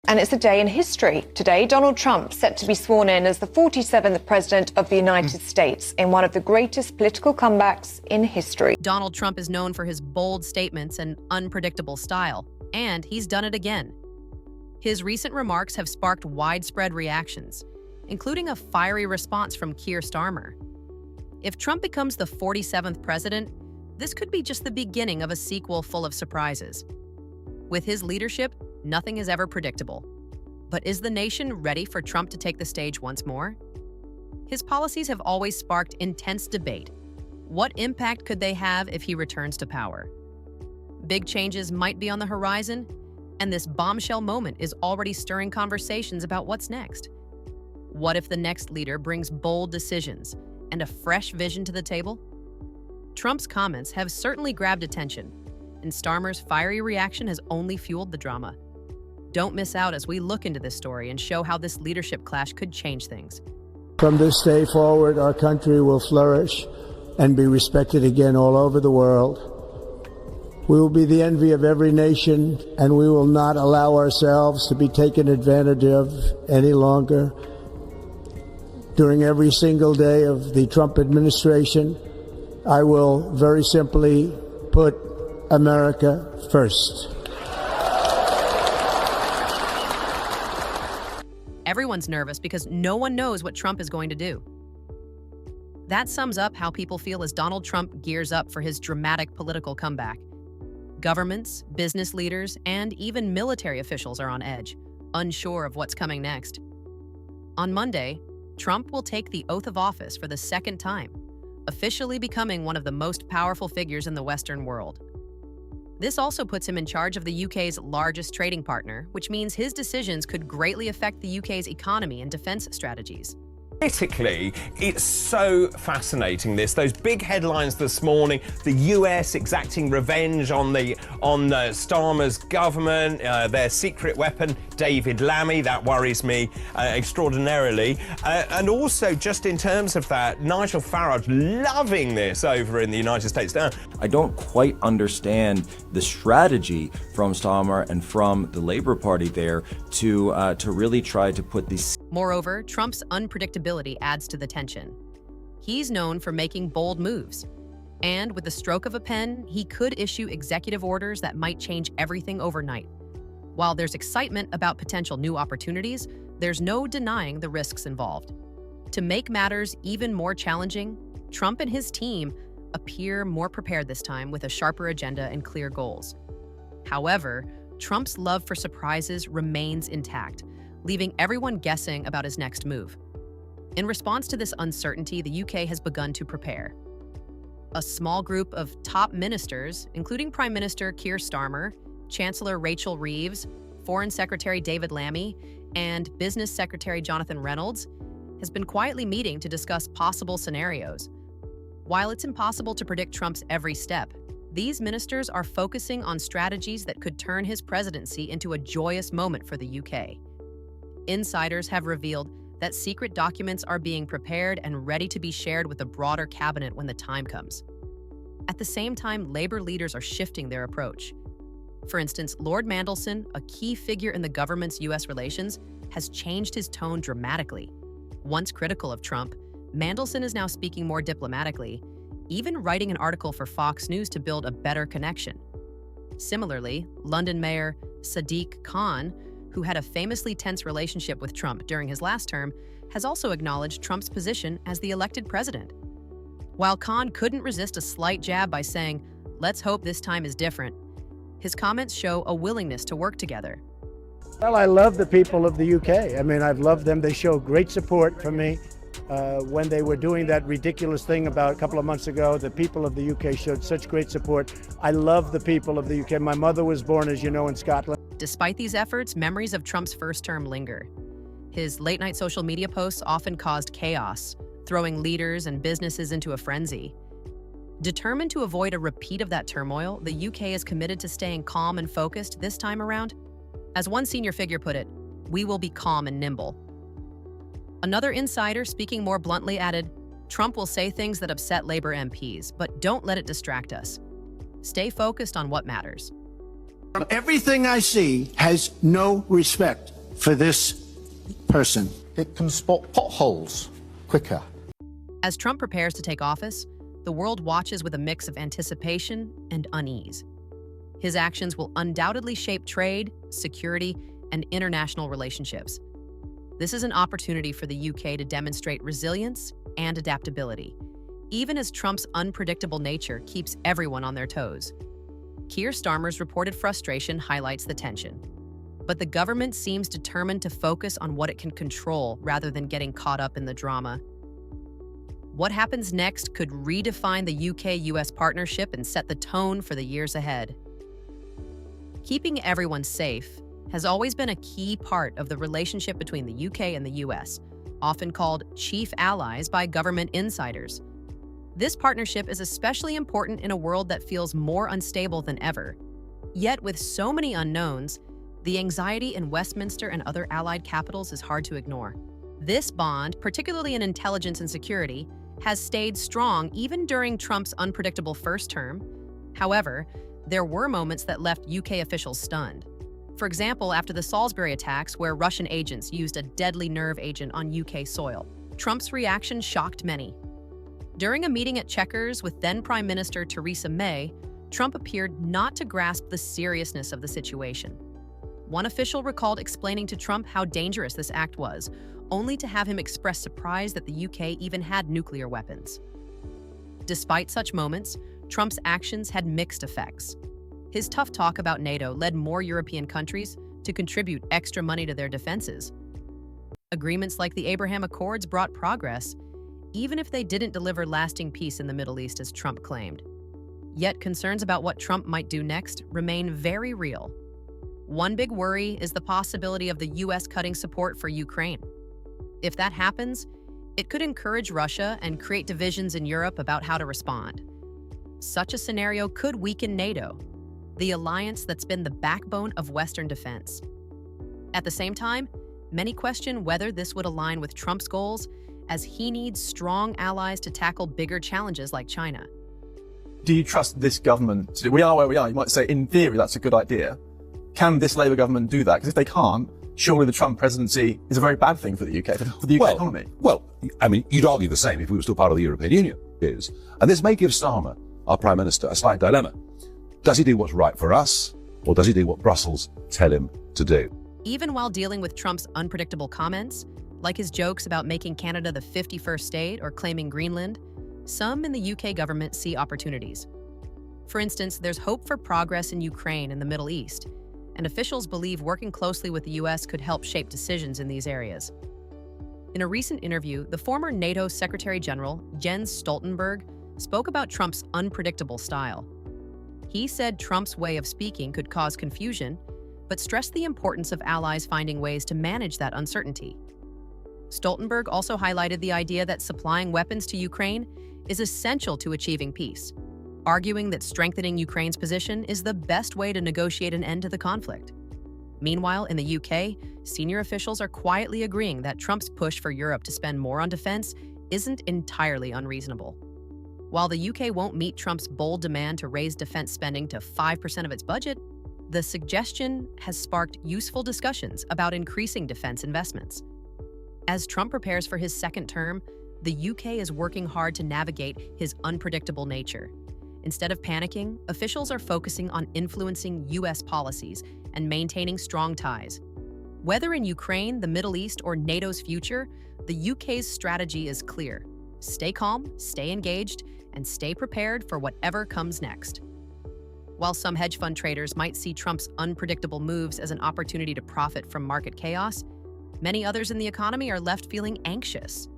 And it's a day in history. Today, Donald Trump set to be sworn in as the 47th President of the United States in one of the greatest political comebacks in history. Donald Trump is known for his bold statements and unpredictable style, and he's done it again. His recent remarks have sparked widespread reactions, including a fiery response from Keir Starmer. If Trump becomes the 47th president, this could be just the beginning of a sequel full of surprises. With his leadership, nothing is ever predictable. But is the nation ready for Trump to take the stage once more? His policies have always sparked intense debate. What impact could they have if he returns to power? Big changes might be on the horizon, and this bombshell moment is already stirring conversations about what's next. What if the next leader brings bold decisions and a fresh vision to the table? Trump's comments have certainly grabbed attention, and Starmer's fiery reaction has only fueled the drama. Don't miss out as we look into this story and show how this leadership clash could change things. From this day forward, our country will flourish and be respected again all over the world. We will be the envy of every nation, and we will not allow ourselves to be taken advantage of any longer. During every single day of the Trump administration, I will very simply put America first. Everyone's nervous because no one knows what Trump is going to do. That sums up how people feel as Donald Trump gears up for his dramatic political comeback. Governments, business leaders, and even military officials are on edge, unsure of what's coming next. On Monday, Trump will take the oath of office for the second time, officially becoming one of the most powerful figures in the Western world. This also puts him in charge of the UK's largest trading partner, which means his decisions could greatly affect the UK's economy and defense strategies. Politically, it's so fascinating, those big headlines this morning, the US exacting revenge on Starmer's government, their secret weapon, David Lammy, that worries me extraordinarily. And also, just in terms of that, Nigel Farage loving this over in the United States. Now, I don't quite understand the strategy from Starmer and from the Labour Party there to really try to put these. Moreover, Trump's unpredictability adds to the tension. He's known for making bold moves, and with the stroke of a pen, he could issue executive orders that might change everything overnight. While there's excitement about potential new opportunities, there's no denying the risks involved. To make matters even more challenging, Trump and his team appear more prepared this time with a sharper agenda and clear goals. However, Trump's love for surprises remains intact, leaving everyone guessing about his next move. In response to this uncertainty, the UK has begun to prepare. A small group of top ministers, including Prime Minister Keir Starmer, Chancellor Rachel Reeves, Foreign Secretary David Lammy, and Business Secretary Jonathan Reynolds, has been quietly meeting to discuss possible scenarios. While it's impossible to predict Trump's every step, these ministers are focusing on strategies that could turn his presidency into a joyous moment for the UK. Insiders have revealed that secret documents are being prepared and ready to be shared with the broader cabinet when the time comes. At the same time, Labour leaders are shifting their approach. For instance, Lord Mandelson, a key figure in the government's US relations, has changed his tone dramatically. Once critical of Trump, Mandelson is now speaking more diplomatically, even writing an article for Fox News to build a better connection. Similarly, London Mayor Sadiq Khan, who had a famously tense relationship with Trump during his last term, has also acknowledged Trump's position as the elected president. While Khan couldn't resist a slight jab by saying, "Let's hope this time is different," his comments show a willingness to work together. Well, I love the people of the UK. I mean, I've loved them. They show great support for me. When they were doing that ridiculous thing about a couple of months ago, the people of the UK showed such great support. I love the people of the UK. My mother was born, as you know, in Scotland. Despite these efforts, memories of Trump's first term linger. His late-night social media posts often caused chaos, throwing leaders and businesses into a frenzy. Determined to avoid a repeat of that turmoil, the UK is committed to staying calm and focused this time around. As one senior figure put it, "We will be calm and nimble." Another insider, speaking more bluntly, added, "Trump will say things that upset Labour MPs, but don't let it distract us. Stay focused on what matters." Everything I see has no respect for this person. It can spot potholes quicker. As Trump prepares to take office, the world watches with a mix of anticipation and unease. His actions will undoubtedly shape trade, security, and international relationships. This is an opportunity for the UK to demonstrate resilience and adaptability, even as Trump's unpredictable nature keeps everyone on their toes. Keir Starmer's reported frustration highlights the tension. But the government seems determined to focus on what it can control rather than getting caught up in the drama. What happens next could redefine the UK-US partnership and set the tone for the years ahead. Keeping everyone safe has always been a key part of the relationship between the UK and the US, often called chief allies by government insiders. This partnership is especially important in a world that feels more unstable than ever. Yet, with so many unknowns, the anxiety in Westminster and other allied capitals is hard to ignore. This bond, particularly in intelligence and security, has stayed strong even during Trump's unpredictable first term. However, there were moments that left UK officials stunned. For example, after the Salisbury attacks, where Russian agents used a deadly nerve agent on UK soil, Trump's reaction shocked many. During a meeting at Chequers with then Prime Minister Theresa May, Trump appeared not to grasp the seriousness of the situation. One official recalled explaining to Trump how dangerous this act was, only to have him express surprise that the UK even had nuclear weapons. Despite such moments, Trump's actions had mixed effects. His tough talk about NATO led more European countries to contribute extra money to their defenses. Agreements like the Abraham Accords brought progress, even if they didn't deliver lasting peace in the Middle East as Trump claimed. Yet concerns about what Trump might do next remain very real. One big worry is the possibility of the US cutting support for Ukraine. If that happens, it could encourage Russia and create divisions in Europe about how to respond. Such a scenario could weaken NATO, the alliance that's been the backbone of Western defense. At the same time, many question whether this would align with Trump's goals, as he needs strong allies to tackle bigger challenges like China. Do you trust this government? We are where we are. You might say, in theory, that's a good idea. Can this Labour government do that? Because if they can't, surely the Trump presidency is a very bad thing for the UK, for the UK economy. Well, I mean, you'd argue the same if we were still part of the European Union. And this may give Starmer, our Prime Minister, a slight dilemma. Does he do what's right for us, or does he do what Brussels tell him to do? Even while dealing with Trump's unpredictable comments, like his jokes about making Canada the 51st state or claiming Greenland, some in the UK government see opportunities. For instance, there's hope for progress in Ukraine and the Middle East, and officials believe working closely with the US could help shape decisions in these areas. In a recent interview, the former NATO Secretary General, Jens Stoltenberg, spoke about Trump's unpredictable style. He said Trump's way of speaking could cause confusion, but stressed the importance of allies finding ways to manage that uncertainty. Stoltenberg also highlighted the idea that supplying weapons to Ukraine is essential to achieving peace, arguing that strengthening Ukraine's position is the best way to negotiate an end to the conflict. Meanwhile, in the UK, senior officials are quietly agreeing that Trump's push for Europe to spend more on defense isn't entirely unreasonable. While the UK won't meet Trump's bold demand to raise defense spending to 5% of its budget, the suggestion has sparked useful discussions about increasing defense investments. As Trump prepares for his second term, the UK is working hard to navigate his unpredictable nature. Instead of panicking, officials are focusing on influencing US policies and maintaining strong ties. Whether in Ukraine, the Middle East, or NATO's future, the UK's strategy is clear. Stay calm, stay engaged, and stay prepared for whatever comes next. While some hedge fund traders might see Trump's unpredictable moves as an opportunity to profit from market chaos, many others in the economy are left feeling anxious.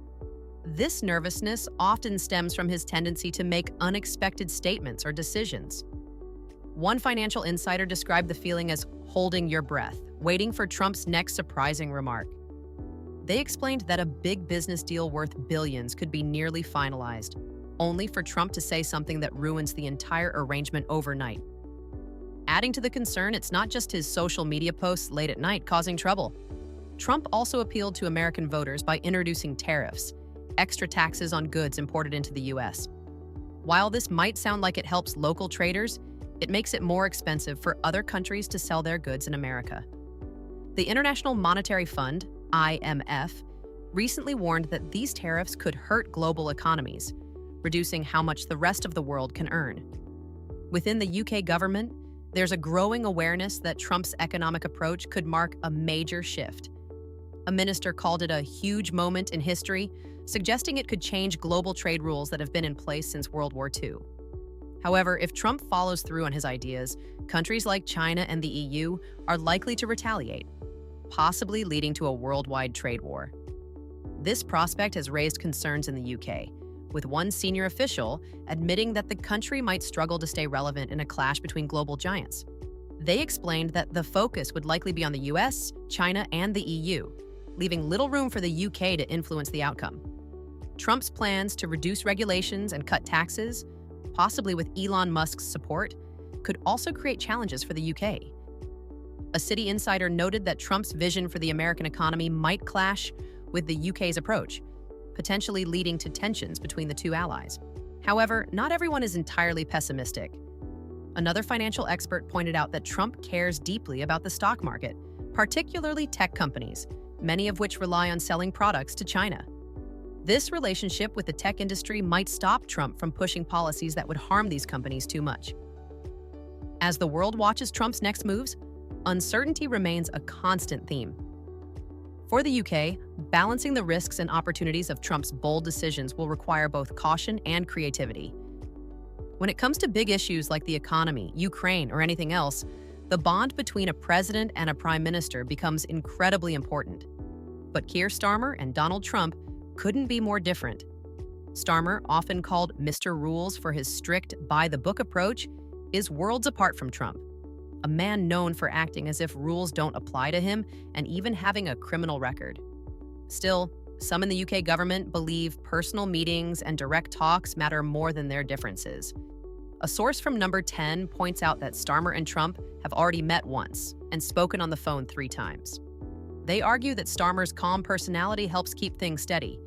This nervousness often stems from his tendency to make unexpected statements or decisions. One financial insider described the feeling as holding your breath, waiting for Trump's next surprising remark. They explained that a big business deal worth billions could be nearly finalized, only for Trump to say something that ruins the entire arrangement overnight. Adding to the concern, it's not just his social media posts late at night causing trouble. Trump also appealed to American voters by introducing tariffs, extra taxes on goods imported into the US. While this might sound like it helps local traders, it makes it more expensive for other countries to sell their goods in America. The International Monetary Fund, IMF, recently warned that these tariffs could hurt global economies, reducing how much the rest of the world can earn. Within the UK government, there's a growing awareness that Trump's economic approach could mark a major shift. A minister called it a huge moment in history, suggesting it could change global trade rules that have been in place since World War II. However, if Trump follows through on his ideas, countries like China and the EU are likely to retaliate, possibly leading to a worldwide trade war. This prospect has raised concerns in the UK, with one senior official admitting that the country might struggle to stay relevant in a clash between global giants. They explained that the focus would likely be on the US, China, and the EU, leaving little room for the UK to influence the outcome. Trump's plans to reduce regulations and cut taxes, possibly with Elon Musk's support, could also create challenges for the UK. A City insider noted that Trump's vision for the American economy might clash with the UK's approach, potentially leading to tensions between the two allies. However, not everyone is entirely pessimistic. Another financial expert pointed out that Trump cares deeply about the stock market, particularly tech companies, many of which rely on selling products to China. This relationship with the tech industry might stop Trump from pushing policies that would harm these companies too much. As the world watches Trump's next moves, uncertainty remains a constant theme. For the UK, balancing the risks and opportunities of Trump's bold decisions will require both caution and creativity. When it comes to big issues like the economy, Ukraine, or anything else, the bond between a president and a prime minister becomes incredibly important. But Keir Starmer and Donald Trump couldn't be more different. Starmer, often called Mr. Rules for his strict, by-the-book approach, is worlds apart from Trump, a man known for acting as if rules don't apply to him and even having a criminal record. Still, some in the UK government believe personal meetings and direct talks matter more than their differences. A source from Number 10 points out that Starmer and Trump have already met once and spoken on the phone 3 times. They argue that Starmer's calm personality helps keep things steady,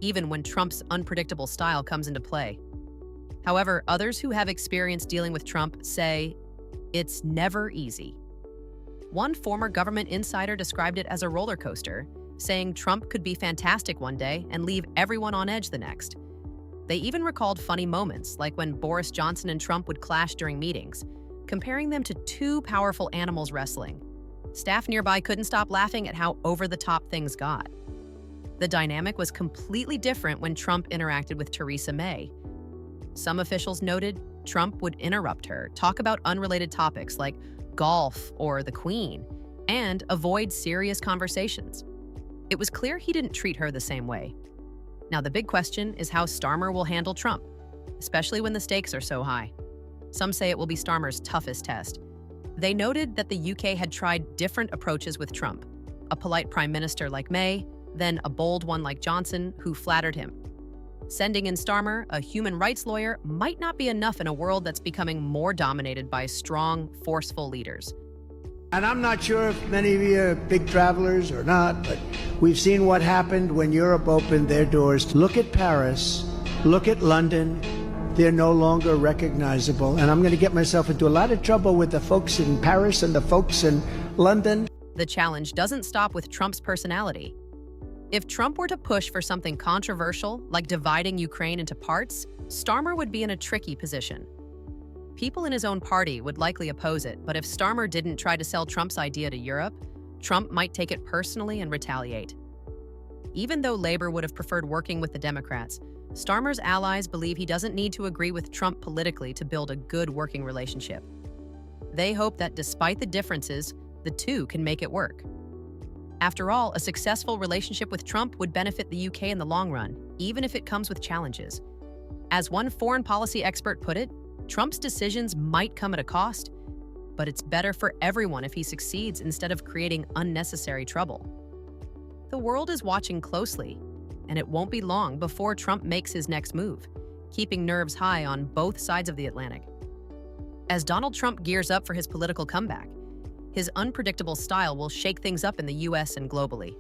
even when Trump's unpredictable style comes into play. However, others who have experience dealing with Trump say it's never easy. One former government insider described it as a roller coaster, saying Trump could be fantastic one day and leave everyone on edge the next. They even recalled funny moments, like when Boris Johnson and Trump would clash during meetings, comparing them to 2 powerful animals wrestling. Staff nearby couldn't stop laughing at how over-the-top things got. The dynamic was completely different when Trump interacted with Theresa May. Some officials noted Trump would interrupt her, talk about unrelated topics like golf or the Queen, and avoid serious conversations. It was clear he didn't treat her the same way. Now, the big question is how Starmer will handle Trump, especially when the stakes are so high. Some say it will be Starmer's toughest test. They noted that the UK had tried different approaches with Trump, a polite prime minister like May, then a bold one like Johnson, who flattered him. Sending in Starmer, a human rights lawyer, might not be enough in a world that's becoming more dominated by strong, forceful leaders. And I'm not sure if many of you are big travelers or not, but we've seen what happened when Europe opened their doors. Look at Paris, look at London. They're no longer recognizable. And I'm going to get myself into a lot of trouble with the folks in Paris and the folks in London. The challenge doesn't stop with Trump's personality. If Trump were to push for something controversial, like dividing Ukraine into parts, Starmer would be in a tricky position. People in his own party would likely oppose it, but if Starmer didn't try to sell Trump's idea to Europe, Trump might take it personally and retaliate. Even though Labor would have preferred working with the Democrats, Starmer's allies believe he doesn't need to agree with Trump politically to build a good working relationship. They hope that despite the differences, the two can make it work. After all, a successful relationship with Trump would benefit the UK in the long run, even if it comes with challenges. As one foreign policy expert put it, Trump's decisions might come at a cost, but it's better for everyone if he succeeds instead of creating unnecessary trouble. The world is watching closely, and it won't be long before Trump makes his next move, keeping nerves high on both sides of the Atlantic. As Donald Trump gears up for his political comeback, his unpredictable style will shake things up in the US and globally.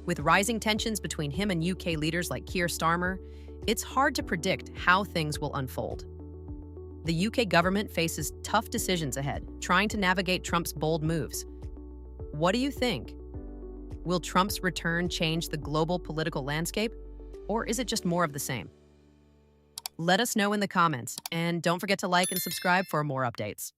With rising tensions between him and UK leaders like Keir Starmer, it's hard to predict how things will unfold. The UK government faces tough decisions ahead, trying to navigate Trump's bold moves. What do you think? Will Trump's return change the global political landscape, or is it just more of the same? Let us know in the comments, and don't forget to like and subscribe for more updates.